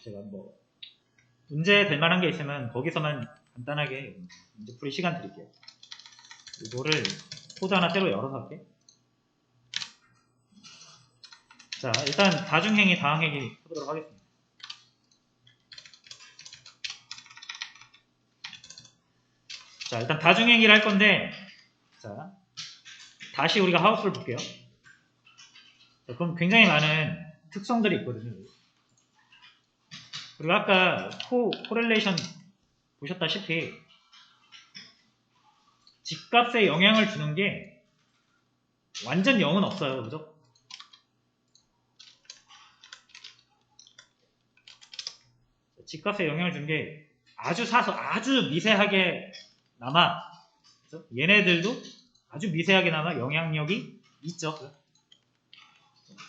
제가 뭐 문제 될 만한 게 있으면 거기서만 간단하게 문제 풀이 시간 드릴게요. 이거를 코드 하나 새로 열어서 할게. 자, 일단 다중행위, 다항행위 해보도록 하겠습니다. 자, 일단 다중행위를 할 건데, 자, 다시 우리가 하우스를 볼게요. 자, 그럼 굉장히 많은 특성들이 있거든요. 그리고 아까 코렐레이션 보셨다시피 집값에 영향을 주는 게 완전 0은 없어요. 그죠? 집값에 영향을 준 게 아주 아주 미세하게 남아. 그죠? 얘네들도 아주 미세하게 남아 영향력이 있죠.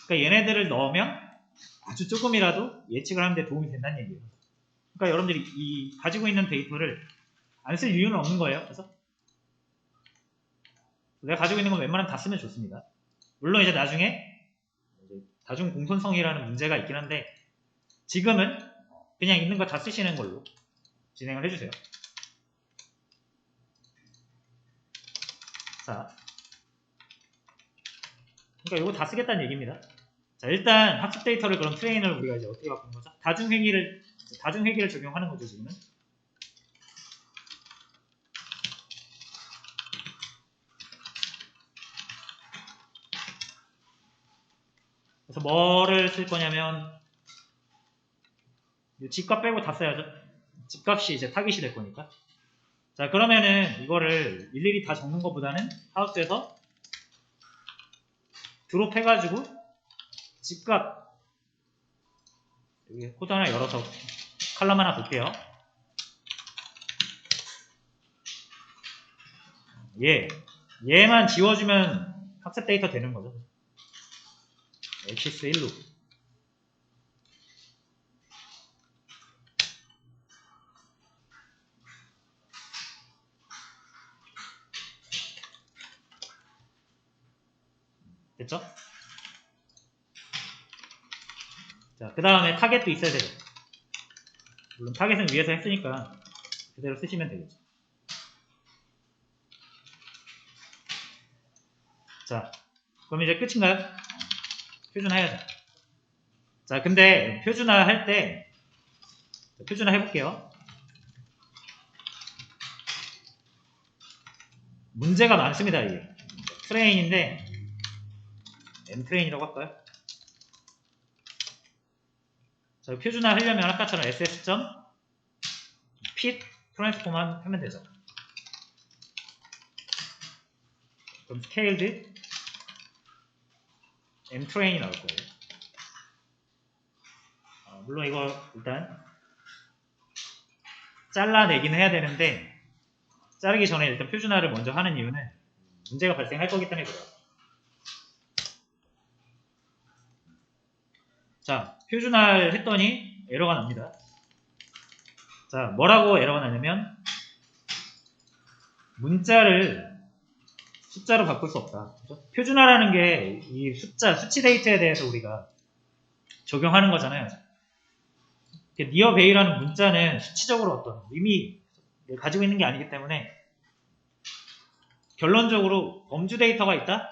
그러니까 얘네들을 넣으면 아주 조금이라도 예측을 하는데 도움이 된다는 얘기예요. 그러니까 여러분들이 이 가지고 있는 데이터를 안 쓸 이유는 없는 거예요. 그래서 내가 가지고 있는 건 웬만하면 다 쓰면 좋습니다. 물론 이제 나중에 다중 공손성이라는 문제가 있긴 한데 지금은 그냥 있는 거 다 쓰시는 걸로 진행을 해주세요. 자, 그러니까 이거 다 쓰겠다는 얘기입니다. 자, 일단 학습 데이터를 그럼 트레인을 우리가 이제 어떻게 바꾸는 거죠? 다중회계를 적용하는 거죠, 지금은. 그래서 뭐를 쓸 거냐면 집값 빼고 다 써야죠. 집값이 이제 타깃이 될 거니까. 자, 그러면은 이거를 일일이 다 적는 것보다는 하우스에서 드롭 해가지고 집값 여기 코드 하나 열어서 칼럼 하나 볼게요. 얘만 지워주면 학습 데이터 되는 거죠. 엑시스 1로. 됐죠? 자, 그 다음에 타겟도 있어야 되죠. 물론 타겟은 위에서 했으니까 그대로 쓰시면 되겠죠. 자, 그럼 이제 끝인가요? 표준화 해야죠. 자, 근데 표준화 할 때 표준화 해볼게요. 문제가 많습니다. 이게 트레인인데 m트레인이라고 할까요? 자, 표준화 하려면 아까처럼 ss.fit 트랜스폼만 하면 되죠. 그럼 scaled mtrain이 나올 거예요. 물론 이거 일단 잘라내긴 해야 되는데 자르기 전에 일단 표준화를 먼저 하는 이유는 문제가 발생할 거기 때문에 그래요. 자, 표준화를 했더니 에러가 납니다. 자, 뭐라고 에러가 나냐면 문자를 숫자로 바꿀 수 없다. 그렇죠? 표준화라는 게 이 수치 데이터에 대해서 우리가 적용하는 거잖아요. 니어 베이라는 문자는 수치적으로 어떤 의미를 가지고 있는 게 아니기 때문에 결론적으로 범주 데이터가 있다?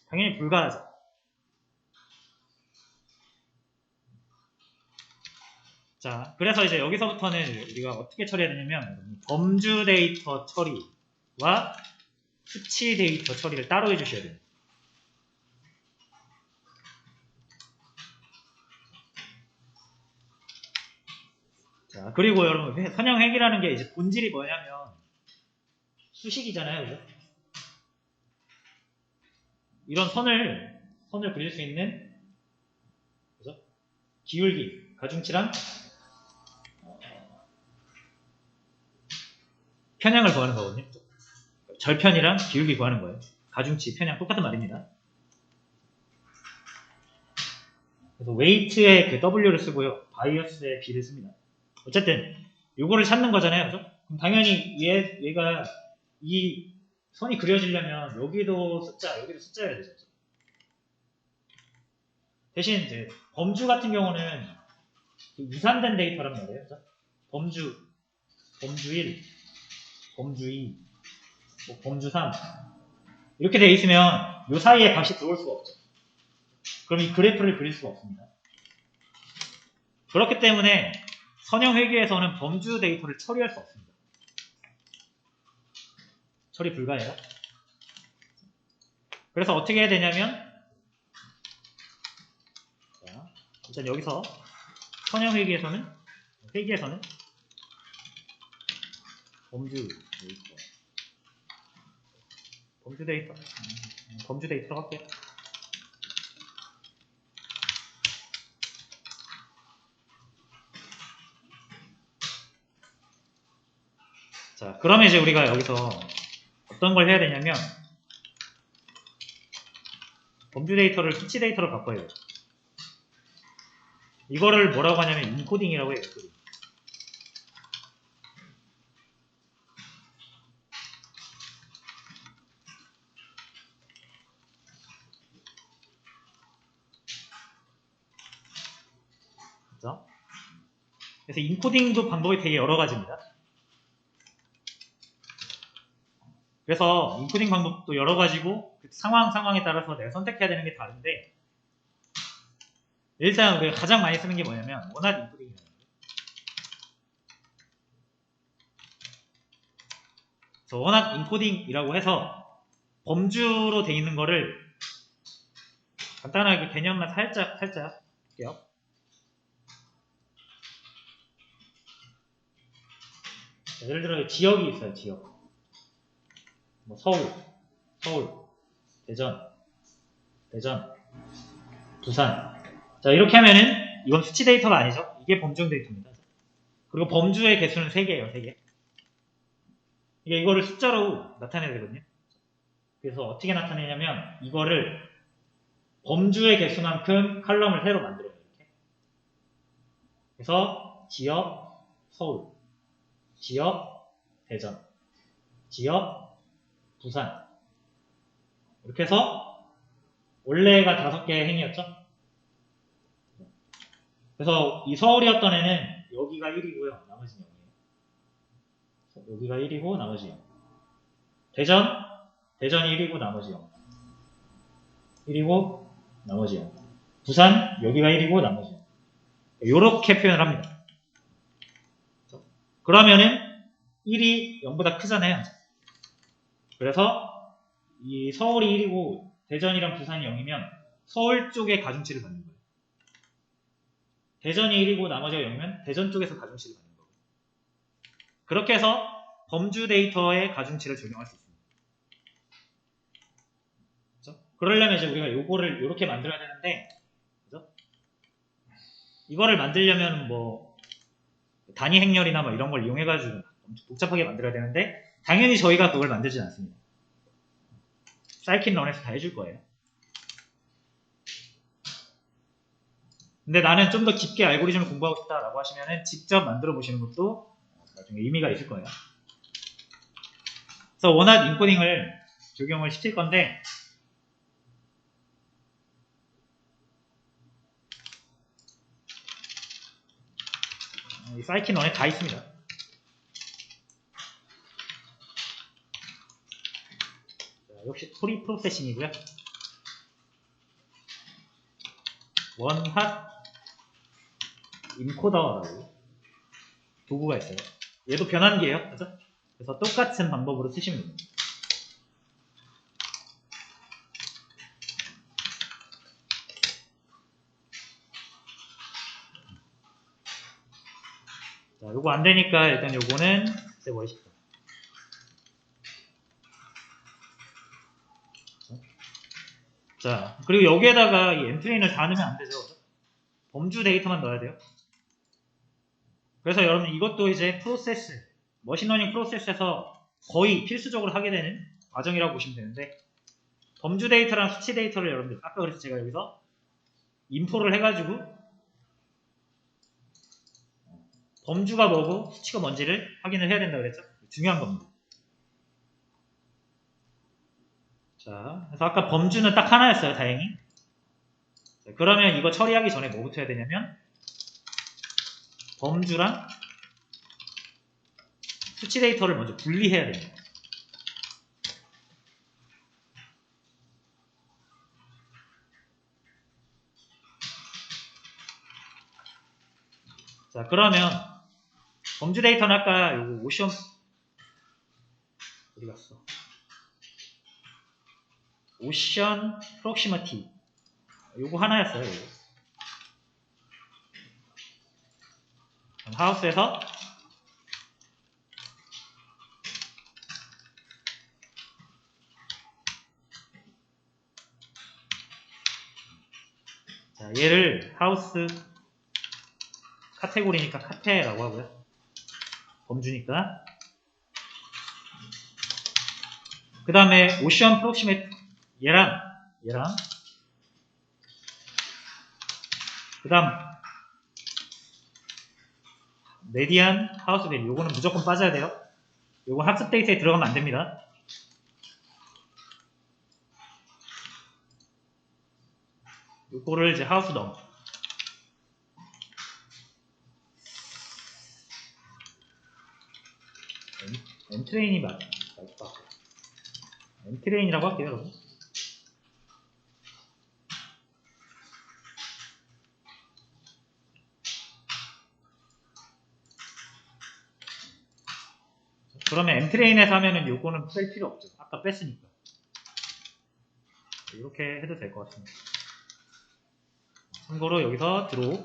당연히 불가하죠. 자, 그래서 이제 여기서부터는 우리가 어떻게 처리해야 되냐면 범주 데이터 처리와 수치 데이터 처리를 따로 해주셔야 돼요. 자, 그리고 여러분 선형획이라는 게 이제 본질이 뭐냐면 수식이잖아요, 그죠? 이런 선을 그릴 수 있는 그죠? 기울기, 가중치랑 편향을 구하는 거거든요. 절편이랑 기울기 구하는 거예요. 가중치, 편향 똑같은 말입니다. 그래서 웨이트에 그 W를 쓰고요. 바이어스에 B를 씁니다. 어쨌든 이거를 찾는 거잖아요. 그죠? 그럼 당연히 얘가 이 선이 그려지려면 여기도 숫자여야 되죠. 대신 이제 범주 같은 경우는 유산된 데이터란 말이에요. 그죠? 범주 1, 범주 2, 뭐 범주 3 이렇게 돼 있으면 이 사이에 값이 들어올 수가 없죠. 그럼 이 그래프를 그릴 수가 없습니다. 그렇기 때문에 선형 회계에서는 범주 데이터를 처리할 수 없습니다. 처리 불가해요. 그래서 어떻게 해야 되냐면, 자, 일단 여기서 선형 회계에서는 범주 데이터로 할게요. 자, 그러면 이제 우리가 여기서 어떤 걸 해야 되냐면, 범주 데이터를 수치 데이터로 바꿔야 돼요. 이거를 뭐라고 하냐면 인코딩이라고 해요. 그렇죠? 그래서 인코딩도 방법이 되게 여러 가지입니다. 그래서 인코딩 방법도 여러 가지고 그 상황에 따라서 내가 선택해야 되는 게 다른데, 일단 우리가 가장 많이 쓰는 게 뭐냐면 원활 인코딩이라는 거예요. 그래서 원활 인코딩이라고 해서 범주로 돼 있는 거를 간단하게 개념만 살짝 할게요. 예를 들어 지역이 있어요. 지역. 뭐 서울, 대전, 부산. 자, 이렇게 하면은 이건 수치 데이터가 아니죠. 이게 범주 데이터입니다. 그리고 범주의 개수는 3개예요. 3개. 이거를 숫자로 나타내야 되거든요. 그래서 어떻게 나타내냐면 이거를 범주의 개수만큼 칼럼을 새로 만들어요. 이렇게. 그래서 지역, 서울, 지역, 대전, 지역, 부산. 이렇게 해서 원래가 5개의 행이었죠. 그래서 이 서울이었던 애는 여기가 1이고요. 나머지는 0이에요. 여기가 1이고 나머지 0. 대전이 1이고 나머지 0. 1이고 나머지 0. 부산 여기가 1이고 나머지 0. 이렇게 표현을 합니다. 그러면은 1이 0보다 크잖아요. 그래서 이 서울이 1이고 대전이랑 부산이 0이면 서울 쪽에 가중치를 받는 거예요. 대전이 1이고 나머지가 0이면 대전 쪽에서 가중치를 받는 거예요. 그렇게 해서 범주 데이터에 가중치를 적용할 수 있습니다. 그렇죠? 그러려면 이제 우리가 요거를 이렇게 만들어야 되는데, 그렇죠? 이거를 만들려면 뭐 단위 행렬이나 뭐 이런 걸 이용해가지고 복잡하게 만들어야 되는데, 당연히 저희가 그걸 만들진 않습니다. 사이킨런에서 다 해줄 거예요. 근데 나는 좀 더 깊게 알고리즘을 공부하고 싶다라고 하시면은 직접 만들어 보시는 것도 나중에 의미가 있을 거예요. 그래서 원활 인코딩을 적용을 시킬 건데, 이 사이킨런에 다 있습니다. 자, 역시 프리 프로세싱이고요. 원핫 인코더라고 도구가 있어요. 얘도 변환기예요. 그죠? 그래서 똑같은 방법으로 쓰시면 됩니다. 자, 요거 안 되니까 일단 요거는 없애버리십시오. 자, 그리고 여기에다가 이 엔트레인을 다 넣으면 안 되죠. 범주 데이터만 넣어야 돼요. 그래서 여러분 이것도 이제 프로세스, 머신러닝 프로세스에서 거의 필수적으로 하게 되는 과정이라고 보시면 되는데, 범주 데이터랑 수치 데이터를 여러분들 아까 그래서 제가 여기서 인포를 해가지고 범주가 뭐고 수치가 뭔지를 확인을 해야 된다고 그랬죠. 중요한 겁니다. 자, 그래서 아까 범주는 딱 하나였어요, 다행히. 자, 그러면 이거 처리하기 전에 뭐부터 해야 되냐면 범주랑 수치 데이터를 먼저 분리해야 됩니다. 자, 그러면 범주 데이터는 아까 요거 오션 어디 갔어? 오션 프록시머티 요거 하나였어요. 요거. 하우스에서 자, 얘를 하우스 카테고리니까 카테라고 하고요. 범주니까. 그 다음에 오션 프록시메트 얘랑 그 다음 메디안 하우스 밸류 요거는 무조건 빠져야 돼요. 요거 학습 데이터에 들어가면 안 됩니다. 요거를 이제 하우스 넘 엔트레인이 맞다. 엔트레인이라고 할게요, 여러분. 그러면 엔트레인에서 하면은 요거는 뺄 필요 없죠. 아까 뺐으니까. 이렇게 해도 될 것 같습니다. 참고로 여기서 드로우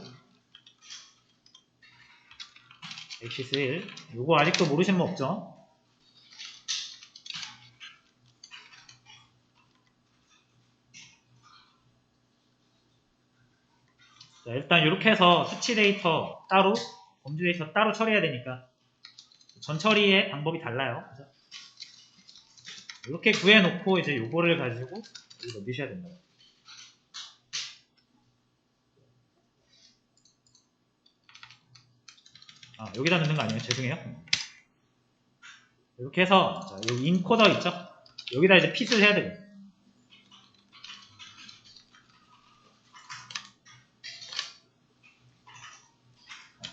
엑시스 1 요거 아직도 모르시는 분 없죠? 자, 일단 이렇게 해서 수치 데이터 따로 범주 데이터 따로 처리해야 되니까 전 처리의 방법이 달라요. 그래서 이렇게 구해놓고 이제 요거를 가지고 여기 넣으셔야 된다. 아, 여기다 넣는 거 아니에요? 죄송해요. 이렇게 해서 자, 여기 인코더 있죠? 여기다 이제 핏을 해야 돼요.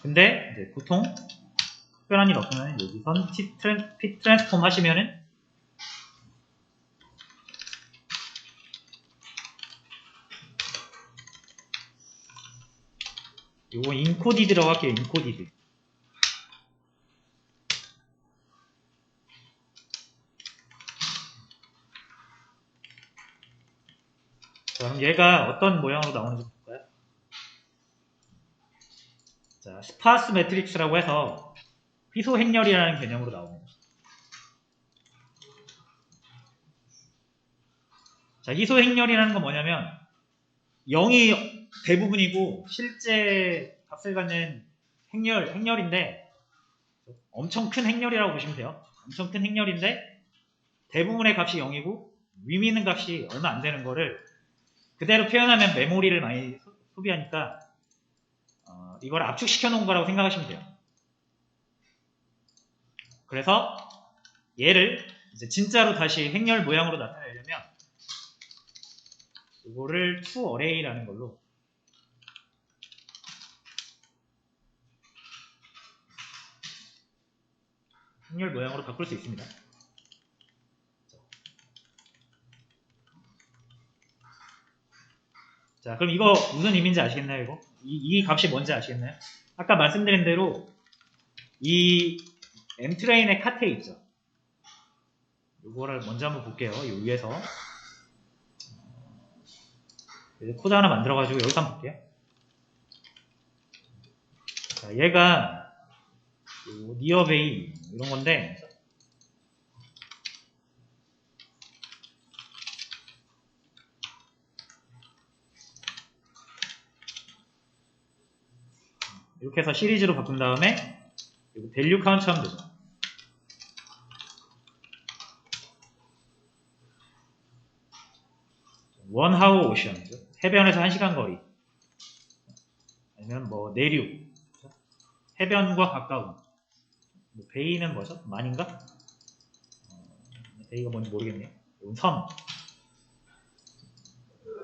근데 이제 보통 특별한 일 없으면 여기선 핏 트랜스폼 하시면은 요거 인코디드라고 할게요. 인코디드. 자, 그럼 얘가 어떤 모양으로 나오는지 볼까요? 자, 스파스 매트릭스라고 해서 희소 행렬이라는 개념으로 나옵니다. 자, 희소 행렬이라는 건 뭐냐면 0이 대부분이고 실제 값을 갖는 행렬인데 엄청 큰 행렬이라고 보시면 돼요. 엄청 큰 행렬인데 대부분의 값이 0이고 위미 있는 값이 얼마 안 되는 거를 그대로 표현하면 메모리를 많이 소비하니까 이걸 압축시켜 놓은 거라고 생각하시면 돼요. 그래서 얘를 이제 진짜로 다시 행렬 모양으로 나타내려면 이거를 toArray라는 걸로 행렬 모양으로 바꿀 수 있습니다. 자, 그럼 이거 무슨 의미인지 아시겠나요? 이거? 이 값이 뭔지 아시겠나요? 아까 말씀드린 대로 이 mtrain의 카테 있죠? 이거를 먼저 한번 볼게요. 이 위에서 코드 하나 만들어가지고 여기서 한번 볼게요. 자, 얘가 니어베이 이런 건데 이렇게 해서 시리즈로 바꾼 다음에 밸류 카운트 하면 되죠. 원 하우 오션 해변에서 1시간 거리 아니면 뭐 내륙 해변과 가까운 뭐 베이는 뭐죠? 만인가? 베이가 뭔지 모르겠네요. 이건 섬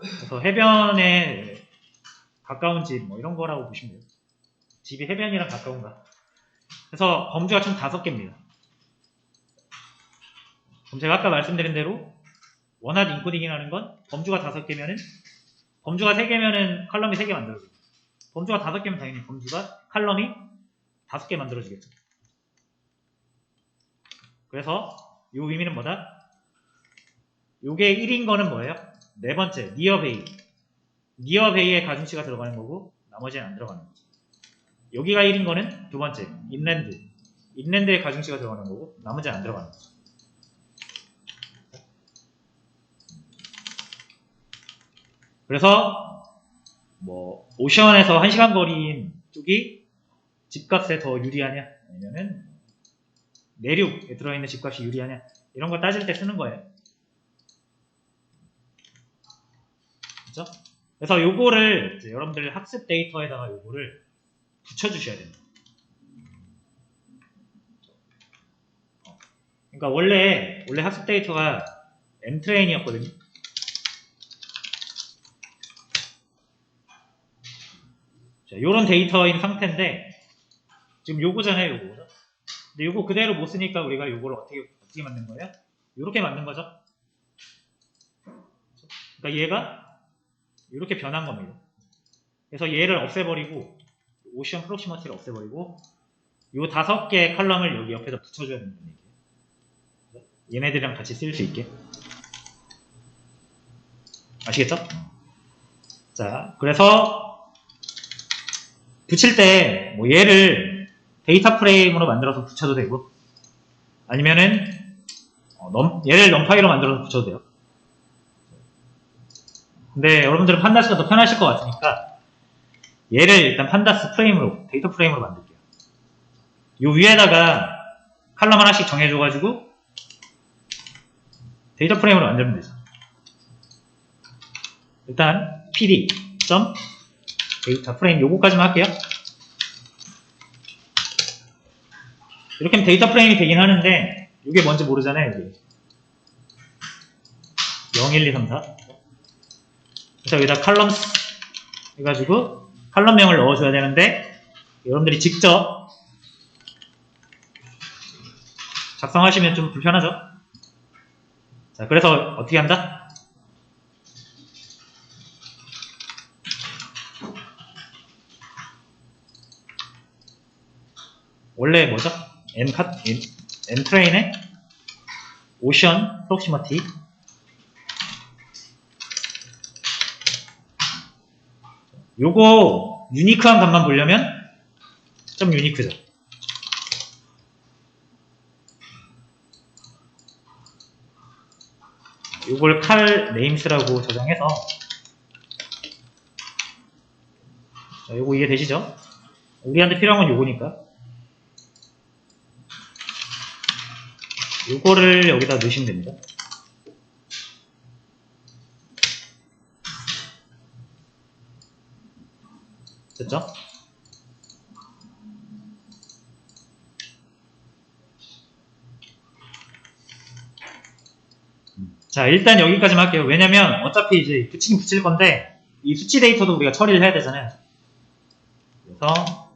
그래서 해변에 가까운 집 뭐 이런 거라고 보시면 돼요. 집이 해변이랑 가까운가. 그래서 범주가 총 5개입니다. 그럼 제가 아까 말씀드린 대로 원핫 인코딩이라는 건 범주가 5개면은 범주가 3개면은 컬럼이 3개 만들어져요. 범주가 5개면 당연히 범주가 컬럼이 5개 만들어지겠죠. 그래서 이 의미는 뭐다? 요게 1인 거는 뭐예요? 네 번째, 니어베이. 니어베이에 가중치가 들어가는 거고 나머지는 안 들어가는 거죠. 여기가 1인 거는 두 번째, 인랜드. 인랜드에 가중치가 들어가는 거고 나머지는 안 들어가는 거죠. 그래서 뭐 오션에서 1시간 거리인 쪽이 집값에 더 유리하냐 아니면은 내륙에 들어있는 집값이 유리하냐 이런 거 따질 때 쓰는 거예요. 그렇죠? 그래서 요거를 이제 여러분들 학습 데이터에다가 요거를 붙여주셔야 됩니다. 그러니까 원래 학습 데이터가 mtrain이었거든요. 자, 요런 데이터인 상태인데 지금 요거잖아요, 요거. 근데 요거 그대로 못 쓰니까 우리가 요거를 어떻게 만든 거예요? 요렇게 만든 거죠. 그러니까 얘가 이렇게 변한 겁니다. 그래서 얘를 없애버리고 오션 프록시머티를 없애버리고 요 5개 컬럼을 여기 옆에다 붙여줘야 된다는 얘기예요. 얘네들이랑 같이 쓸 수 있게. 아시겠죠? 자, 그래서 붙일 때 뭐 얘를 데이터 프레임으로 만들어서 붙여도 되고 아니면은 얘를 넘파이로 만들어서 붙여도 돼요. 근데 여러분들은 판다스가 더 편하실 것 같으니까 얘를 일단 판다스 프레임으로 데이터 프레임으로 만들게요. 요 위에다가 칼럼 하나씩 정해줘가지고 데이터 프레임으로 만들면 되죠. 일단 pd 데이터 프레임 요거까지만 할게요. 이렇게 하면 데이터 프레임이 되긴 하는데 이게 뭔지 모르잖아요. 여기 0, 1, 2, 3, 4 그래서 여기다 컬럼스 해가지고 컬럼명을 넣어줘야 되는데 여러분들이 직접 작성하시면 좀 불편하죠. 자, 그래서 어떻게 한다? 원래 뭐죠? ntrain의 오션 프록시머티 요거 유니크한 값만 보려면 좀 유니크죠. 요걸 칼 네임스라고 저장해서 자, 요거 이해되시죠? 우리한테 필요한 건 요거니까 요거를 여기다 넣으시면 됩니다. 됐죠? 자, 일단 여기까지만 할게요. 왜냐면 어차피 이제 붙이긴 붙일 건데 이 수치 데이터도 우리가 처리를 해야 되잖아요. 그래서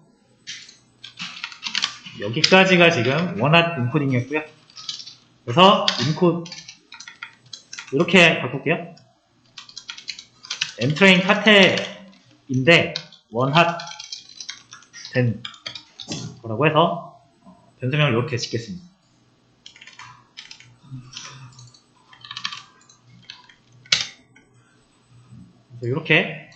여기까지가 지금 원핫 인코딩이었고요. 그래서 인코드 이렇게 바꿀게요. mtrain 카테인데 원핫 된 거라고 해서 변수명을 이렇게 짓겠습니다. 그래서 이렇게